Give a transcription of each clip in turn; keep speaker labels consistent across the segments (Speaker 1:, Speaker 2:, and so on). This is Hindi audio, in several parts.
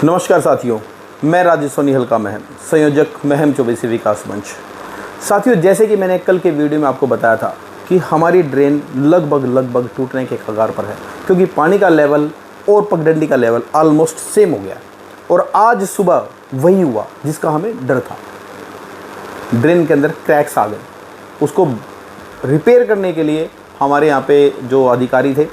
Speaker 1: नमस्कार साथियों, मैं राजेश सोनी हल्का महम, संयोजक महम चौबीसी विकास मंच। साथियों, जैसे कि मैंने कल के वीडियो में आपको बताया था कि हमारी ड्रेन लगभग टूटने के कगार पर है, क्योंकि पानी का लेवल और पगडंडी का लेवल ऑलमोस्ट सेम हो गया। और आज सुबह वही हुआ जिसका हमें डर था। ड्रेन के अंदर क्रैक्स आ गए। उसको रिपेयर करने के लिए हमारे यहाँ पे जो अधिकारी थे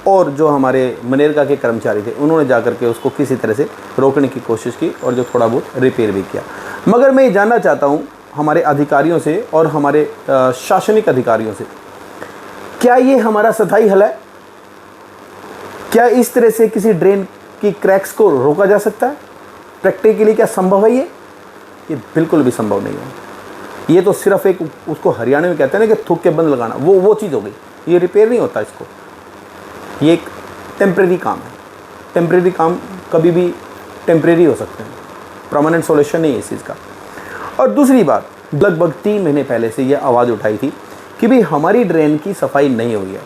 Speaker 1: और जो हमारे मनरेगा के कर्मचारी थे, उन्होंने जाकर के उसको किसी तरह से रोकने की कोशिश की और जो थोड़ा बहुत रिपेयर भी किया। मगर मैं ये जानना चाहता हूँ हमारे अधिकारियों से और हमारे शासनिक अधिकारियों से, क्या ये हमारा स्थायी हल है? क्या इस तरह से किसी ड्रेन की क्रैक्स को रोका जा सकता है? प्रैक्टिकली क्या संभव है ये बिल्कुल भी संभव नहीं है। ये तो सिर्फ एक, उसको हरियाणा में कहते हैं ना कि थूक के बंद लगाना, वो चीज़ हो गई। ये रिपेयर नहीं होता इसको। ये एक टेम्परेरी काम है। टेम्परेरी काम कभी भी टेम्परेरी हो सकते हैं, परमानेंट सॉल्यूशन नहीं है इस चीज़ का। और दूसरी बात, लगभग 3 महीने पहले से ये आवाज़ उठाई थी कि भाई हमारी ड्रेन की सफाई नहीं हुई है।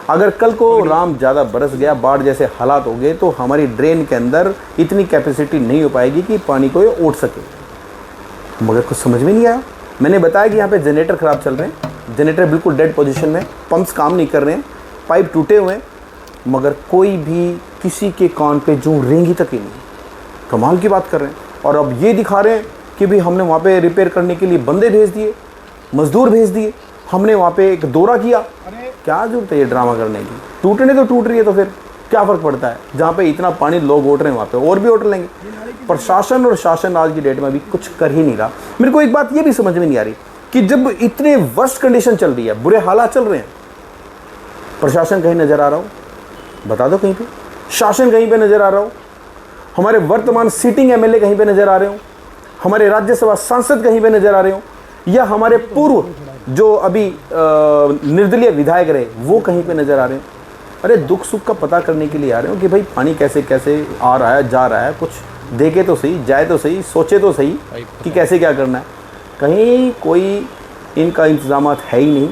Speaker 1: अगर कल को राम ज़्यादा बरस गया, बाढ़ जैसे हालात हो गए, तो हमारी ड्रेन के अंदर इतनी कैपेसिटी नहीं हो पाएगी कि पानी को ये ओट सके। मगर कुछ समझ में नहीं आया। मैंने बताया कि यहाँ पे जनरेटर ख़राब चल रहे हैं, जनरेटर बिल्कुल डेड पोजीशन में, पंप्स काम नहीं कर रहे हैं, पाइप टूटे हुए हैं, मगर कोई भी किसी के कान पे जूं रेंगी तक ही नहीं। कमाल की बात कर रहे हैं। और अब ये दिखा रहे हैं कि भाई हमने वहाँ पे रिपेयर करने के लिए बंदे भेज दिए, मजदूर भेज दिए, हमने वहाँ पे एक दौरा किया। क्या जरूरत है ये ड्रामा करने की? टूटने तो टूट रही है, तो फिर क्या फ़र्क पड़ता है? जहाँ पे इतना पानी लोग ओट रहे हैं वहाँ पे और भी ओट लेंगे। प्रशासन और शासन आज की डेट में अभी कुछ कर ही नहीं रहा। मेरे को एक बात ये भी समझ में नहीं आ रही कि जब इतने वर्स्ट कंडीशन चल रही है, बुरे हालात चल रहे हैं, प्रशासन कहीं नज़र आ रहा हो? बता दो कहीं पे। शासन कहीं पे नज़र आ रहा हो? हमारे वर्तमान सीटिंग एमएलए कहीं पे नज़र आ रहे हो? हमारे राज्यसभा सांसद कहीं पे नज़र आ रहे हो? या हमारे पूर्व जो अभी निर्दलीय विधायक रहे वो कहीं पे नज़र आ रहे हैं? अरे दुख सुख का पता करने के लिए आ रहे हो कि भाई पानी कैसे कैसे आ रहा है, जा रहा है, कुछ देखे तो सही, जाए तो सही, सोचे तो सही कि कैसे क्या करना है। कहीं कोई इनका इंतजाम है ही नहीं,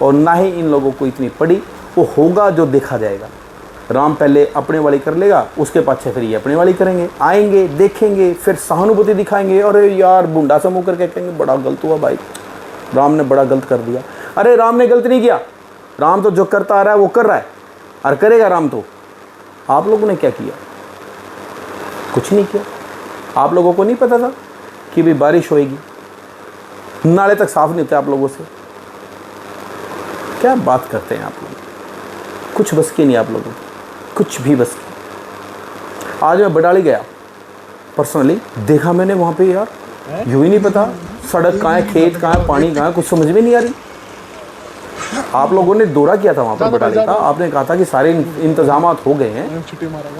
Speaker 1: और ना ही इन लोगों को इतनी पड़ी। वो होगा जो देखा जाएगा। राम पहले अपने वाली कर लेगा, उसके पाछे फिर ये अपने वाली करेंगे, आएंगे, देखेंगे, फिर सहानुभूति दिखाएंगे। अरे यार, बुंडा सा मुँह करके कहेंगे बड़ा गलत हुआ भाई, राम ने बड़ा गलत कर दिया। अरे राम ने गलत नहीं किया, राम तो जो करता आ रहा है वो कर रहा है और करेगा राम। तो आप लोगों ने क्या किया? कुछ नहीं किया। आप लोगों को नहीं पता था कि भी बारिश होएगी? नाले तक साफ नहीं होते आप लोगों से। क्या बात करते हैं आप लोग? कुछ बस की नहीं आप लोगों की, कुछ भी बस की। आज मैं बडाली गया, पर्सनली देखा मैंने वहाँ पे, यार यूँ ही नहीं पता सड़क कहाँ है, खेत कहाँ है, पानी कहाँ है, कुछ समझ में नहीं आ रही। आप लोगों ने दौरा किया था वहाँ पर बडाली का, आपने कहा था कि सारे इंतजामात हो गए हैं।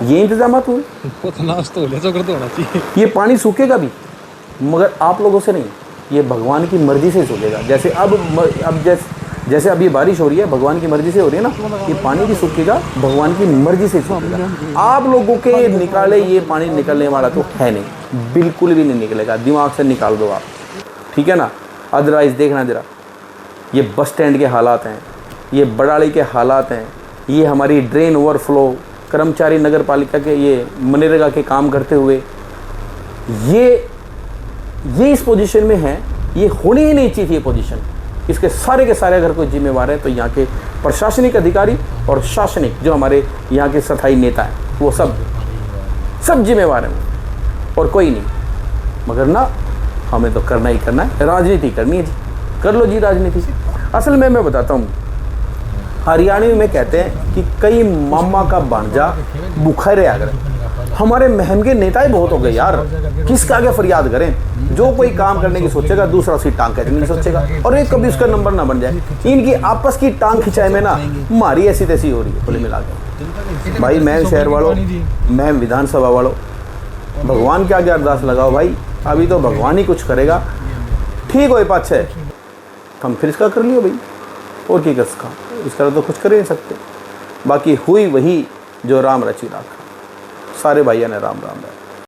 Speaker 1: ये इंतजामात हुए? ये पानी सूखेगा भी, मगर आप लोगों से नहीं, ये भगवान की मर्जी से सूखेगा। जैसे जैसे अब ये बारिश हो रही है, भगवान की मर्जी से हो रही है ना, ये पानी भी सूखेगा भगवान की मर्जी से सूखेगा। आप लोगों के निकाले ये पानी निकलने वाला तो है नहीं, बिल्कुल भी नहीं निकलेगा। दिमाग से निकाल दो आप, ठीक है ना? अदरवाइज देखना जरा, ये बस स्टैंड के हालात हैं, ये बडाली के हालात हैं, ये हमारी ड्रेन ओवरफ्लो, कर्मचारी नगर पालिका के, ये मनरेगा के काम करते हुए ये इस पोजीशन में है। ये होनी ही नहीं चाहिए ये पोजीशन। इसके सारे के सारे अगर कोई जिम्मेवार है तो यहाँ के प्रशासनिक अधिकारी और शासनिक जो हमारे यहाँ के स्थायी नेता हैं, वो सब जिम्मेवार हैं और कोई नहीं। मगर ना, हमें तो करना ही करना है, राजनीति करनी है जी, कर लो जी राजनीति। असल में मैं बताता हूँ, हरियाणवी में कहते हैं कि कई मामा का भांजा भूखा रहे अगर। हमारे महम के नेता ही बहुत हो गए यार, किसका आगे फरियाद करें? जो कोई काम करने की सोचेगा दूसरा उसकी टांग खींचने की सोचेगा, और एक कभी उसका नंबर ना बन जाए। इनकी आपस की टांग खिंचाई में ना मारी ऐसी तैसी हो रही है कुल मिला के। भाई महम शहर वालों, महम विधानसभा वालों, भगवान के आगे अरदास लगाओ भाई, अभी तो भगवान ही कुछ करेगा। ठीक हो पाछे हम फिर इसका कर लियो भाई, और क्या इसका, इसका तो कुछ कर ही नहीं सकते। बाकी हुई वही जो राम रची राखा। सारे भाइयों ने राम राम।